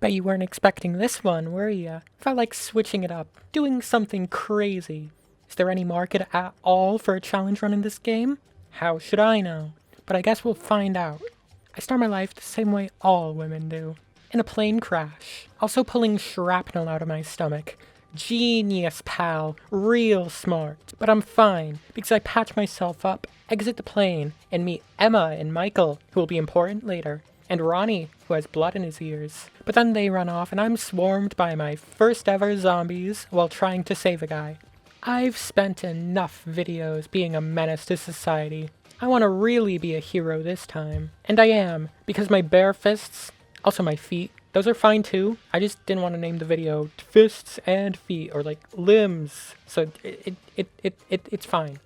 Bet you weren't expecting this one, were ya? Felt like switching it up, doing something crazy. Is there any market at all for a challenge run in this game? How should I know? But I guess we'll find out. I start my life the same way all women do. In a plane crash. Also pulling shrapnel out of my stomach. Genius, pal. Real smart. But I'm fine, because I patch myself up, exit the plane, and meet Emma and Michael, who will be important later. And Ronnie, who has blood in his ears. But then they run off and I'm swarmed by my first ever zombies while trying to save a guy. I've spent enough videos being a menace to society. I want to really be a hero this time. And I am, because my bare fists, also my feet, those are fine too. I just didn't want to name the video fists and feet or like limbs. So it's fine.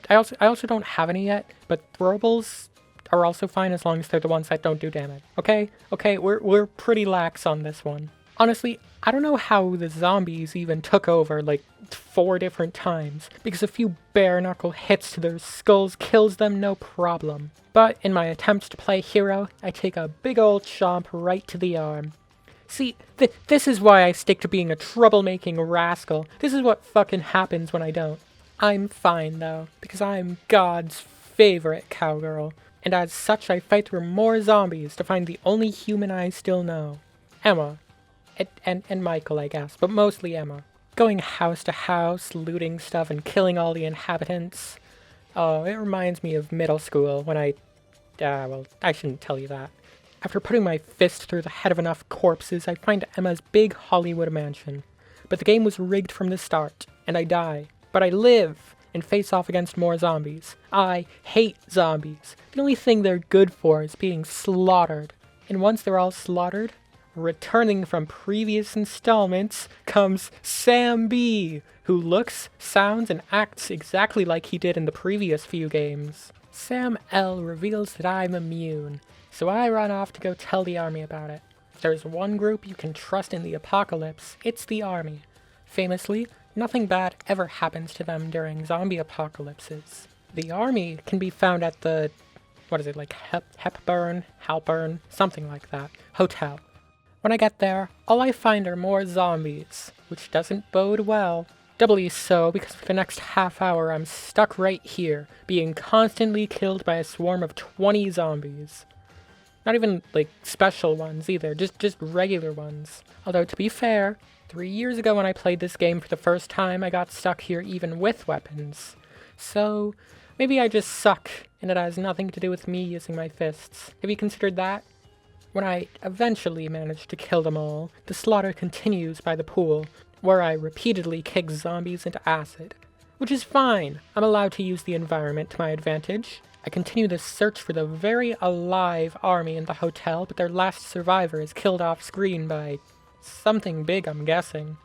I also don't have any yet, but throwables are also fine as long as they're the ones that don't do damage. Okay, we're pretty lax on this one. Honestly, I don't know how the zombies even took over like 4 different times, because a few bare knuckle hits to their skulls kills them no problem. But in my attempt to play hero, I take a big old chomp right to the arm. See, this is why I stick to being a troublemaking rascal. This is what fucking happens when I don't. I'm fine though, because I'm God's favorite cowgirl. And as such, I fight through more zombies to find the only human I still know. Emma. And Michael, I guess, but mostly Emma. Going house to house, looting stuff, and killing all the inhabitants. Oh, it reminds me of middle school when well, I shouldn't tell you that. After putting my fist through the head of enough corpses, I find Emma's big Hollywood mansion. But the game was rigged from the start, and I die. But I live! And face off against more zombies. I hate zombies. The only thing they're good for is being slaughtered. And once they're all slaughtered, returning from previous installments comes Sam B, who looks, sounds, and acts exactly like he did in the previous few games. Sam L reveals that I'm immune, so I run off to go tell the army about it. If there's one group you can trust in the apocalypse, it's the army. Famously, nothing bad ever happens to them during zombie apocalypses. The army can be found at the, Halpern, something like that, hotel. When I get there, all I find are more zombies, which doesn't bode well. Doubly so because for the next half hour I'm stuck right here, being constantly killed by a swarm of 20 zombies. Not even, special ones either, just regular ones. Although, to be fair, 3 years ago when I played this game for the first time, I got stuck here even with weapons. So, maybe I just suck, and it has nothing to do with me using my fists. Have you considered that? When I eventually manage to kill them all, the slaughter continues by the pool, where I repeatedly kick zombies into acid. Which is fine, I'm allowed to use the environment to my advantage. I continue the search for the very alive army in the hotel, but their last survivor is killed off screen by something big, I'm guessing.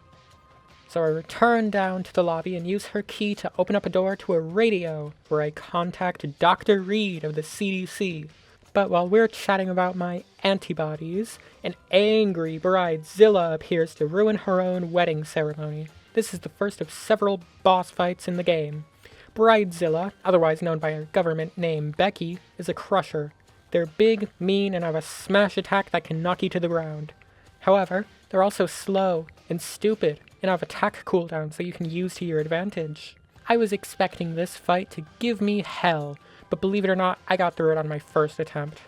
So I return down to the lobby and use her key to open up a door to a radio, where I contact Dr. Reed of the CDC. But while we're chatting about my antibodies, an angry bridezilla appears to ruin her own wedding ceremony. This is the first of several boss fights in the game. Bridezilla, otherwise known by her government name Becky, is a crusher. They're big, mean, and have a smash attack that can knock you to the ground. However, they're also slow and stupid, and have attack cooldowns that you can use to your advantage. I was expecting this fight to give me hell, but believe it or not, I got through it on my first attempt.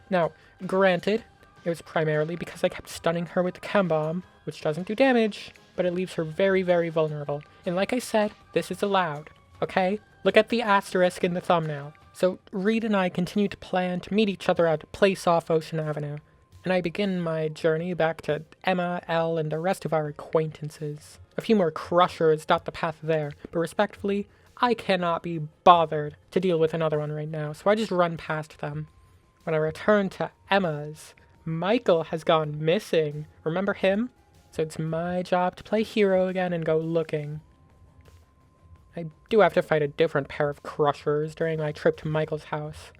Now, granted, it was primarily because I kept stunning her with the chem bomb, which doesn't do damage, but it leaves her very, very vulnerable. And like I said, this is allowed, okay? Look at the asterisk in the thumbnail. So Reed and I continue to plan to meet each other at a place off Ocean Avenue, and I begin my journey back to Emma, Elle, and the rest of our acquaintances. A few more crushers dot the path there, but respectfully, I cannot be bothered to deal with another one right now, so I just run past them. When I return to Emma's, Michael has gone missing. Remember him? So it's my job to play hero again and go looking. I do have to fight a different pair of crushers during my trip to Michael's house.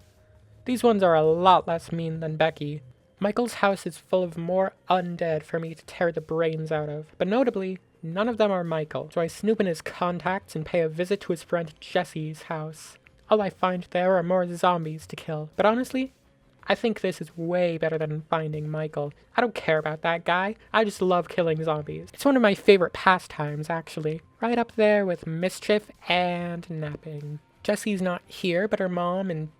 These ones are a lot less mean than Becky. Michael's house is full of more undead for me to tear the brains out of, but notably, none of them are Michael, so I snoop in his contacts and pay a visit to his friend Jesse's house. All I find there are more zombies to kill, but honestly, I think this is way better than finding Michael. I don't care about that guy. I just love killing zombies. It's one of my favorite pastimes, actually. Right up there with mischief and napping. Jessie's not here, but her mom and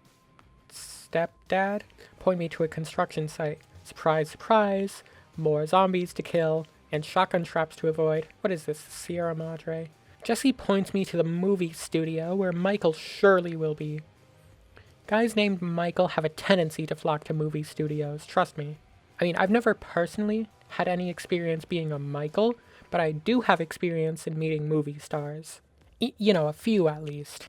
stepdad point me to a construction site. Surprise, surprise. More zombies to kill and shotgun traps to avoid. What is this, Sierra Madre? Jessie points me to the movie studio where Michael surely will be. Guys named Michael have a tendency to flock to movie studios, trust me. I mean, I've never personally had any experience being a Michael, but I do have experience in meeting movie stars. You know, a few at least.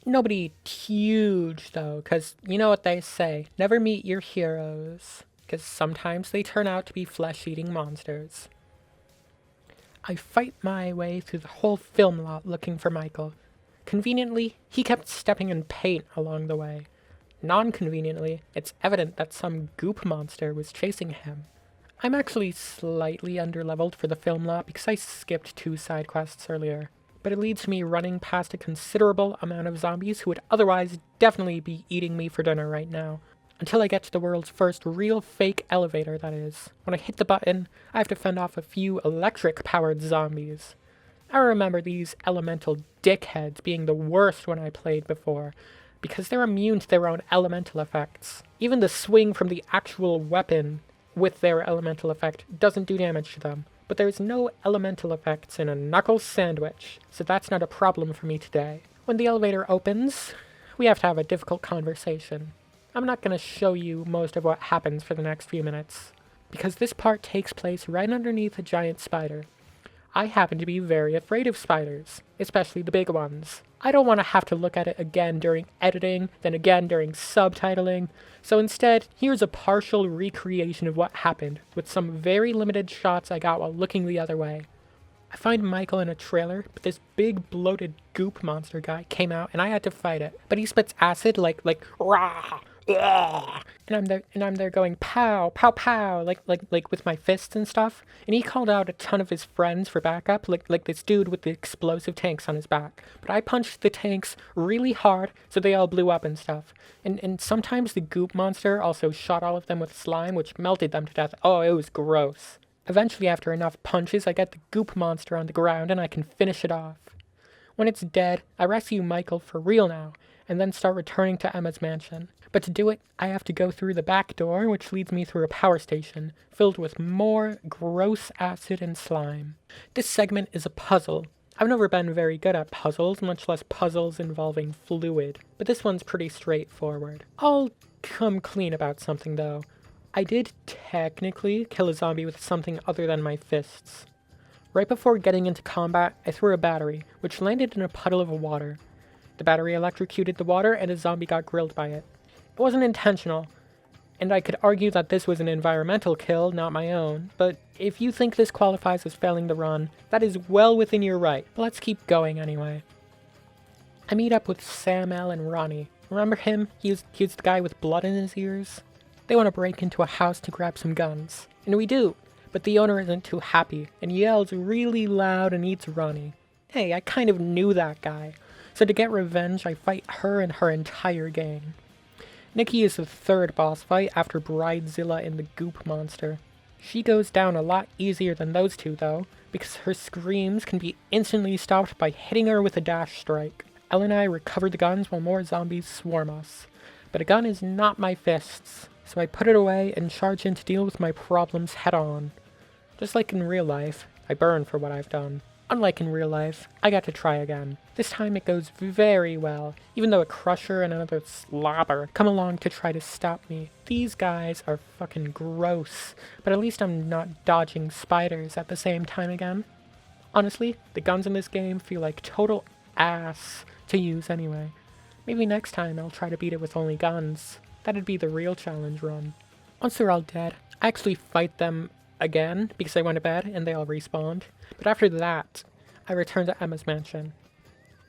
Nobody huge, though, because you know what they say, never meet your heroes, because sometimes they turn out to be flesh-eating monsters. I fight my way through the whole film lot looking for Michael. Conveniently, he kept stepping in paint along the way. Non-conveniently, it's evident that some goop monster was chasing him. I'm actually slightly underleveled for the film lot because I skipped 2 side quests earlier, but it leads to me running past a considerable amount of zombies who would otherwise definitely be eating me for dinner right now. Until I get to the world's first real fake elevator, that is. When I hit the button, I have to fend off a few electric-powered zombies. I remember these elemental dickheads being the worst when I played before, because they're immune to their own elemental effects. Even the swing from the actual weapon with their elemental effect doesn't do damage to them, but there's no elemental effects in a knuckle sandwich, so that's not a problem for me today. When the elevator opens, we have to have a difficult conversation. I'm not going to show you most of what happens for the next few minutes, because this part takes place right underneath a giant spider. I happen to be very afraid of spiders, especially the big ones. I don't want to have to look at it again during editing, then again during subtitling, so instead, here's a partial recreation of what happened, with some very limited shots I got while looking the other way. I find Michael in a trailer, but this big bloated goop monster guy came out and I had to fight it. But he spits acid like rah, ugh, and I'm there going pow, pow, pow, like with my fists and stuff. And he called out a ton of his friends for backup, like this dude with the explosive tanks on his back. But I punched the tanks really hard, so they all blew up and stuff. And sometimes the goop monster also shot all of them with slime, which melted them to death. Oh, it was gross. Eventually, after enough punches, I get the goop monster on the ground and I can finish it off. When it's dead, I rescue Michael for real now, and then start returning to Emma's mansion. But to do it, I have to go through the back door, which leads me through a power station, filled with more gross acid and slime. This segment is a puzzle. I've never been very good at puzzles, much less puzzles involving fluid, but this one's pretty straightforward. I'll come clean about something though. I did technically kill a zombie with something other than my fists. Right before getting into combat, I threw a battery, which landed in a puddle of water. The battery electrocuted the water and a zombie got grilled by it. It wasn't intentional, and I could argue that this was an environmental kill, not my own, but if you think this qualifies as failing the run, that is well within your right, but let's keep going anyway. I meet up with Sam L and Ronnie. Remember him? He's the guy with blood in his ears? They want to break into a house to grab some guns. And we do, but the owner isn't too happy, and yells really loud and eats Ronnie. Hey, I kind of knew that guy. So to get revenge, I fight her and her entire gang. Nikki is the third boss fight after Bridezilla and the Goop Monster. She goes down a lot easier than those two though, because her screams can be instantly stopped by hitting her with a dash strike. Elle and I recover the guns while more zombies swarm us. But a gun is not my fists, so I put it away and charge in to deal with my problems head on. Just like in real life, I burn for what I've done. Unlike in real life, I got to try again. This time it goes very well, even though a crusher and another slobber come along to try to stop me. These guys are fucking gross, but at least I'm not dodging spiders at the same time again. Honestly, the guns in this game feel like total ass to use anyway. Maybe next time I'll try to beat it with only guns. That'd be the real challenge run. Once they're all dead, I actually fight them again because I went to bed and they all respawned. But after that, I return to Emma's mansion.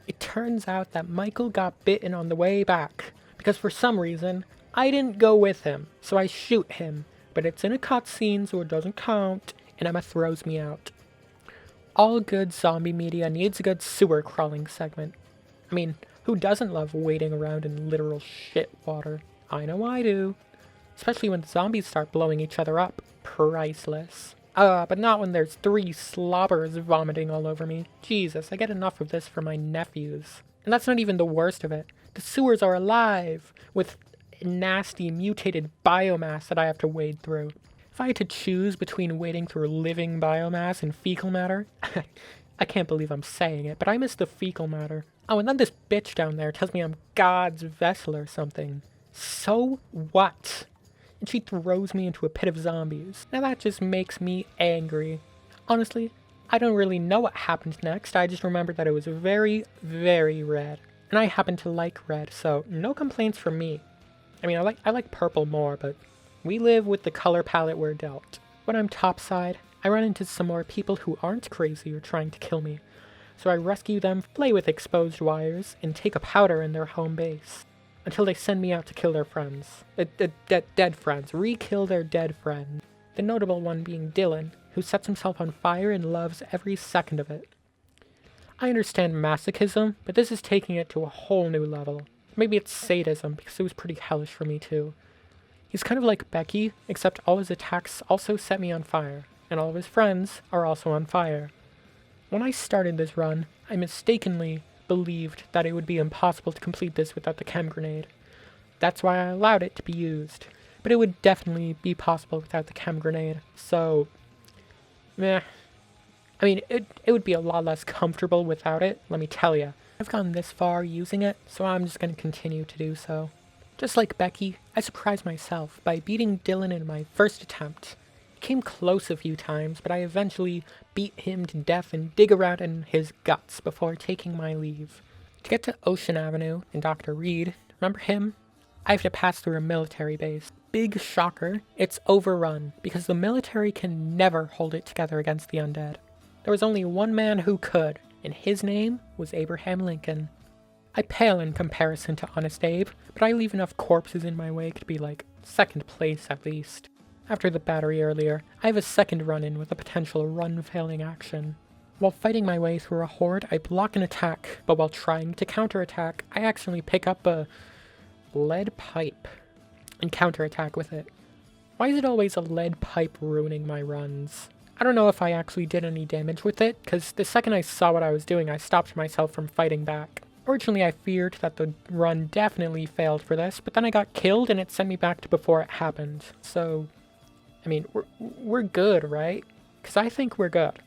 It turns out that Michael got bitten on the way back because for some reason, I didn't go with him, so I shoot him. But it's in a cutscene so it doesn't count, and Emma throws me out. All good zombie media needs a good sewer crawling segment. I mean, who doesn't love wading around in literal shit water? I know I do. Especially when the zombies start blowing each other up. Priceless. But not when there's 3 slobbers vomiting all over me. Jesus, I get enough of this for my nephews. And that's not even the worst of it. The sewers are alive with nasty mutated biomass that I have to wade through. If I had to choose between wading through living biomass and fecal matter, I can't believe I'm saying it, but I miss the fecal matter. Oh, and then this bitch down there tells me I'm God's vessel or something. So what? And she throws me into a pit of zombies. Now that just makes me angry. Honestly, I don't really know what happened next. I just remember that it was very, very red. And I happen to like red, so no complaints from me. I mean, I like purple more, but we live with the color palette we're dealt. When I'm topside, I run into some more people who aren't crazy or trying to kill me. So I rescue them, play with exposed wires, and take a powder in their home base. Until they send me out to kill their friends. Dead friends. Re-kill their dead friends. The notable one being Dylan, who sets himself on fire and loves every second of it. I understand masochism, but this is taking it to a whole new level. Maybe it's sadism, because it was pretty hellish for me too. He's kind of like Becky, except all his attacks also set me on fire, and all of his friends are also on fire. When I started this run, I mistakenly believed that it would be impossible to complete this without the chem grenade. That's why I allowed it to be used. But it would definitely be possible without the chem grenade, so meh. I mean, it would be a lot less comfortable without it, let me tell ya. I've gone this far using it, so I'm just gonna continue to do so. Just like Becky, I surprised myself by beating Dylan in my first attempt. It came close a few times, but I eventually beat him to death and dig around in his guts before taking my leave. To get to Ocean Avenue and Dr. Reed, remember him? I have to pass through a military base. Big shocker, it's overrun, because the military can never hold it together against the undead. There was only one man who could, and his name was Abraham Lincoln. I pale in comparison to Honest Abe, but I leave enough corpses in my wake to be like second place at least. After the battery earlier, I have a second run-in with a potential run-failing action. While fighting my way through a horde, I block an attack, but while trying to counterattack, I accidentally pick up a lead pipe and counterattack with it. Why is it always a lead pipe ruining my runs? I don't know if I actually did any damage with it, because the second I saw what I was doing, I stopped myself from fighting back. Originally I feared that the run definitely failed for this, but then I got killed and it sent me back to before it happened. So, I mean, we're good, right? Because I think we're good.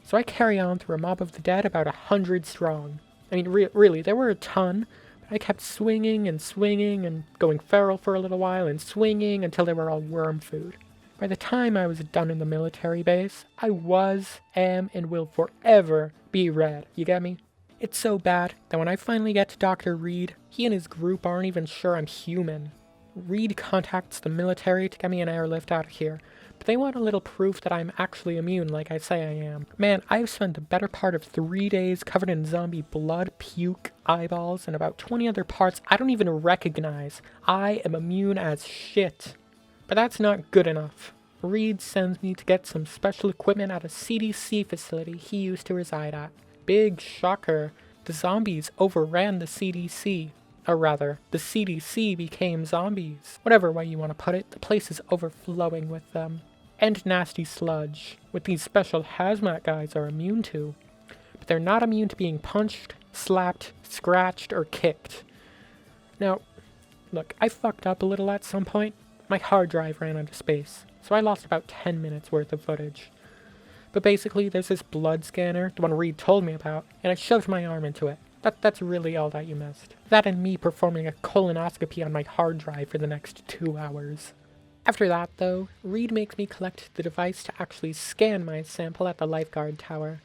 So I carry on through a mob of the dead about 100 strong. I mean, really, there were a ton, but I kept swinging and going feral for a little while and swinging until they were all worm food. By the time I was done in the military base, I was, am, and will forever be red. You get me? It's so bad that when I finally get to Dr. Reed, he and his group aren't even sure I'm human. Reed contacts the military to get me an airlift out of here, but they want a little proof that I'm actually immune like I say I am. Man, I've spent the better part of 3 days covered in zombie blood, puke, eyeballs, and about 20 other parts I don't even recognize. I am immune as shit. But that's not good enough. Reed sends me to get some special equipment at a CDC facility he used to reside at. Big shocker. The zombies overran the CDC. Or rather, the CDC became zombies. Whatever way you want to put it, the place is overflowing with them. And nasty sludge, which these special hazmat guys are immune to. But they're not immune to being punched, slapped, scratched, or kicked. Now, look, I fucked up a little at some point. My hard drive ran out of space, so I lost about 10 minutes worth of footage. But basically, there's this blood scanner, the one Reed told me about, and I shoved my arm into it. That's really all that you missed. That and me performing a colonoscopy on my hard drive for the next 2 hours. After that, though, Reed makes me collect the device to actually scan my sample at the lifeguard tower.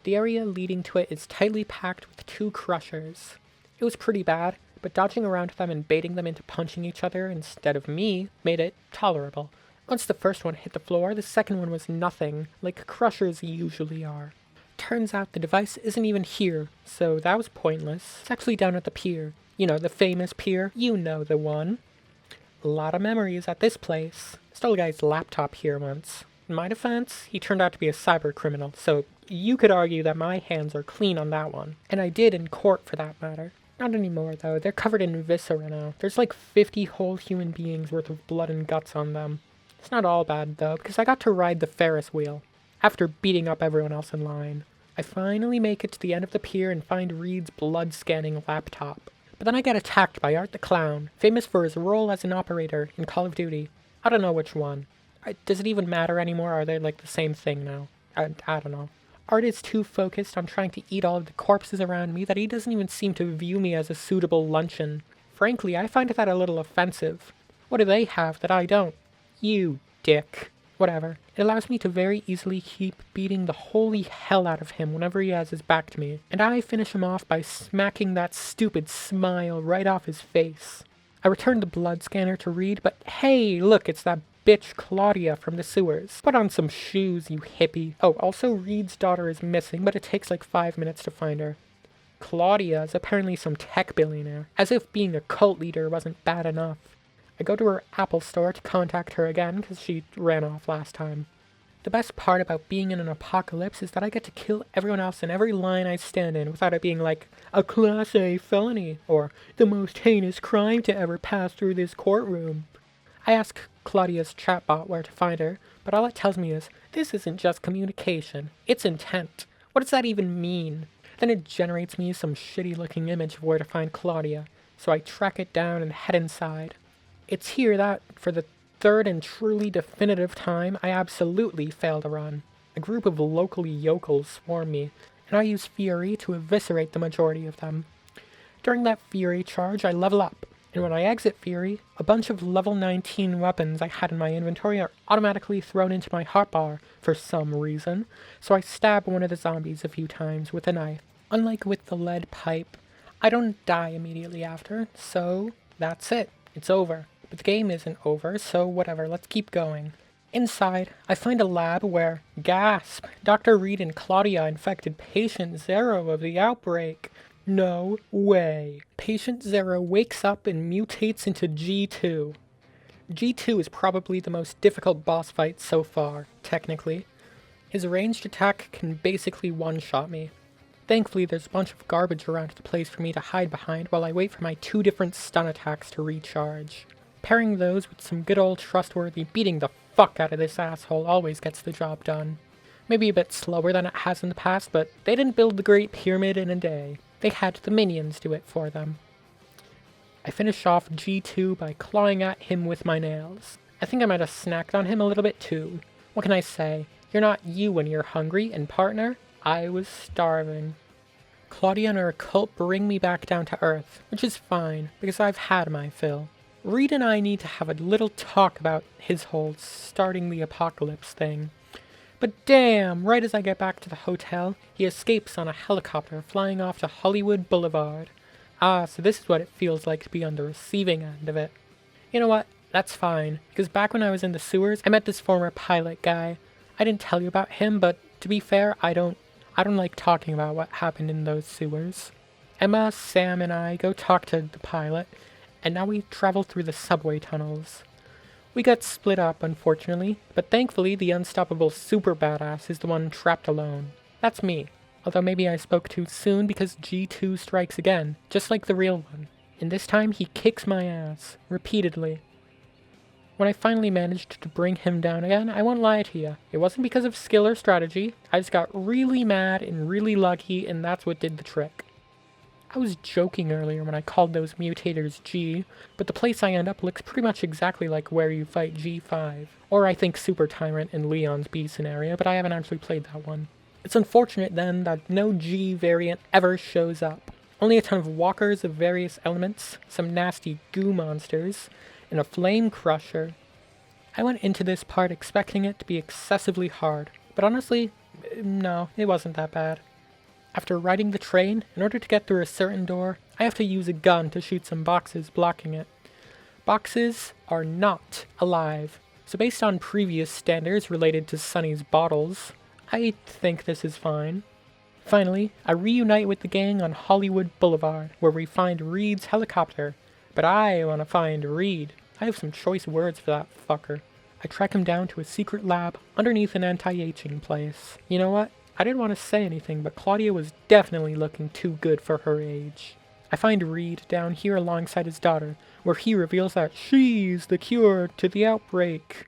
The area leading to it is tightly packed with 2 crushers. It was pretty bad, but dodging around them and baiting them into punching each other instead of me made it tolerable. Once the first one hit the floor, the second one was nothing, like crushers usually are. Turns out the device isn't even here, so that was pointless. It's actually down at the pier. You know, the famous pier. You know the one. A lot of memories at this place. Stole a guy's laptop here once. In my defense, he turned out to be a cyber criminal, so you could argue that my hands are clean on that one. And I did in court for that matter. Not anymore, though. They're covered in viscera now. There's like 50 whole human beings worth of blood and guts on them. It's not all bad, though, because I got to ride the Ferris wheel. After beating up everyone else in line, I finally make it to the end of the pier and find Reed's blood-scanning laptop. But then I get attacked by Art the Clown, famous for his role as an operator in Call of Duty. I don't know which one. Does it even matter anymore? Are they like the same thing now? I don't know. Art is too focused on trying to eat all of the corpses around me that he doesn't even seem to view me as a suitable luncheon. Frankly, I find that a little offensive. What do they have that I don't? You dick. Whatever. It allows me to very easily keep beating the holy hell out of him whenever he has his back to me, and I finish him off by smacking that stupid smile right off his face. I return the blood scanner to Reed, but hey, look, it's that bitch Claudia from the sewers. Put on some shoes, you hippie. Oh, also Reed's daughter is missing, but it takes like 5 minutes to find her. Claudia is apparently some tech billionaire, as if being a cult leader wasn't bad enough. I go to her Apple store to contact her again because she ran off last time. The best part about being in an apocalypse is that I get to kill everyone else in every line I stand in without it being like a Class A felony or the most heinous crime to ever pass through this courtroom. I ask Claudia's chatbot where to find her, but all it tells me is, this isn't just communication, it's intent. What does that even mean? Then it generates me some shitty looking image of where to find Claudia, so I track it down and head inside. It's here that, for the third and truly definitive time, I absolutely fail to run. A group of locally yokels swarm me, and I use Fury to eviscerate the majority of them. During that Fury charge, I level up, and when I exit Fury, a bunch of level 19 weapons I had in my inventory are automatically thrown into my hotbar for some reason, so I stab one of the zombies a few times with a knife. Unlike with the lead pipe, I don't die immediately after, so that's it. It's over. But the game isn't over, so whatever, let's keep going. Inside, I find a lab where, gasp, Dr. Reed and Claudia infected Patient Zero of the outbreak. No way. Patient Zero wakes up and mutates into G2. G2 is probably the most difficult boss fight so far, technically. His ranged attack can basically one-shot me. Thankfully, there's a bunch of garbage around the place for me to hide behind while I wait for my 2 different stun attacks to recharge. Pairing those with some good old trustworthy beating the fuck out of this asshole always gets the job done. Maybe a bit slower than it has in the past, but they didn't build the Great Pyramid in a day. They had the minions do it for them. I finish off G2 by clawing at him with my nails. I think I might have snacked on him a little bit too. What can I say? You're not you when you're hungry, and partner, I was starving. Claudia and her cult bring me back down to Earth, which is fine, because I've had my fill. Reed and I need to have a little talk about his whole starting the apocalypse thing. But damn, right as I get back to the hotel, he escapes on a helicopter flying off to Hollywood Boulevard. Ah, so this is what it feels like to be on the receiving end of it. You know what? That's fine, because back when I was in the sewers, I met this former pilot guy. I didn't tell you about him, but to be fair, I don't like talking about what happened in those sewers. Emma, Sam, and I go talk to the pilot, and now we travel through the subway tunnels. We got split up, unfortunately, but thankfully the unstoppable super badass is the one trapped alone. That's me, although maybe I spoke too soon because G2 strikes again, just like the real one. And this time he kicks my ass, repeatedly. When I finally managed to bring him down again, I won't lie to you, it wasn't because of skill or strategy, I just got really mad and really lucky, and that's what did the trick. I was joking earlier when I called those mutators G, but the place I end up looks pretty much exactly like where you fight G5. Or I think Super Tyrant in Leon's B scenario, but I haven't actually played that one. It's unfortunate then that no G variant ever shows up. Only a ton of walkers of various elements, some nasty goo monsters, and a flame crusher. I went into this part expecting it to be excessively hard, but honestly, no, it wasn't that bad. After riding the train, in order to get through a certain door, I have to use a gun to shoot some boxes blocking it. Boxes are not alive, so based on previous standards related to Sunny's bottles, I think this is fine. Finally, I reunite with the gang on Hollywood Boulevard, where we find Reed's helicopter. But I want to find Reed. I have some choice words for that fucker. I track him down to a secret lab underneath an anti-aging place. You know what? I didn't want to say anything, but Claudia was definitely looking too good for her age. I find Reed down here alongside his daughter, where he reveals that she's the cure to the outbreak,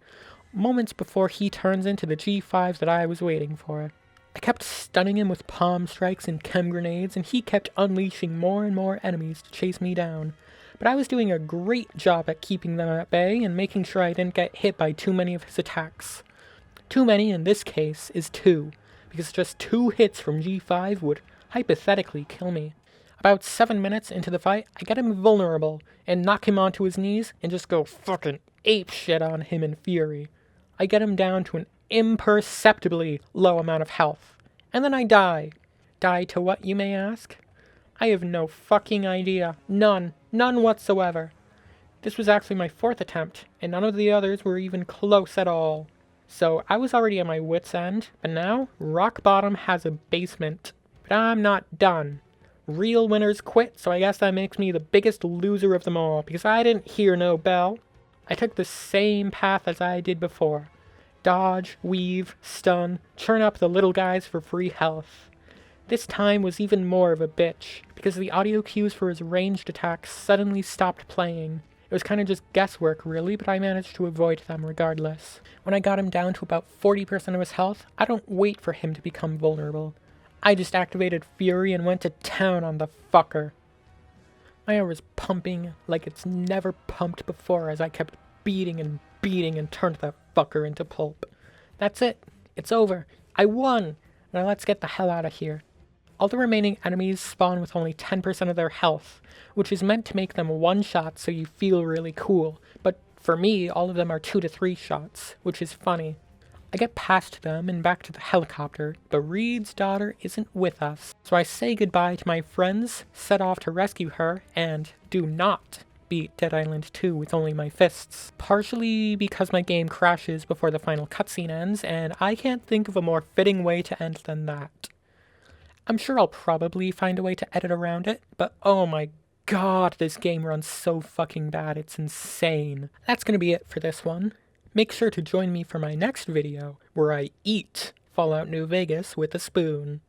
moments before he turns into the G5 that I was waiting for. I kept stunning him with palm strikes and chem grenades, and he kept unleashing more and more enemies to chase me down. But I was doing a great job at keeping them at bay and making sure I didn't get hit by too many of his attacks. Too many in this case is 2, because just 2 hits from G5 would hypothetically kill me. About 7 minutes into the fight, I get him vulnerable and knock him onto his knees and just go fucking ape shit on him in fury. I get him down to an imperceptibly low amount of health. And then I die. Die to what, you may ask? I have no fucking idea. None. None whatsoever. This was actually my 4th attempt, and none of the others were even close at all. So I was already at my wit's end, but now Rock Bottom has a basement. But I'm not done. Real winners quit, so I guess that makes me the biggest loser of them all, because I didn't hear no bell. I took the same path as I did before. Dodge, weave, stun, churn up the little guys for free health. This time was even more of a bitch, because the audio cues for his ranged attacks suddenly stopped playing. It was kind of just guesswork really, but I managed to avoid them regardless. When I got him down to about 40% of his health, I don't wait for him to become vulnerable. I just activated Fury and went to town on the fucker. My heart was pumping like it's never pumped before as I kept beating and turned that fucker into pulp. That's it. It's over. I won. Now let's get the hell out of here. All the remaining enemies spawn with only 10% of their health, which is meant to make them one shot so you feel really cool, but for me, all of them are 2 to 3 shots, which is funny. I get past them and back to the helicopter, but Reed's daughter isn't with us, so I say goodbye to my friends, set off to rescue her, and do not beat Dead Island 2 with only my fists. Partially because my game crashes before the final cutscene ends, and I can't think of a more fitting way to end than that. I'm sure I'll probably find a way to edit around it, but oh my god, this game runs so fucking bad, it's insane. That's gonna be it for this one. Make sure to join me for my next video, where I eat Fallout New Vegas with a spoon.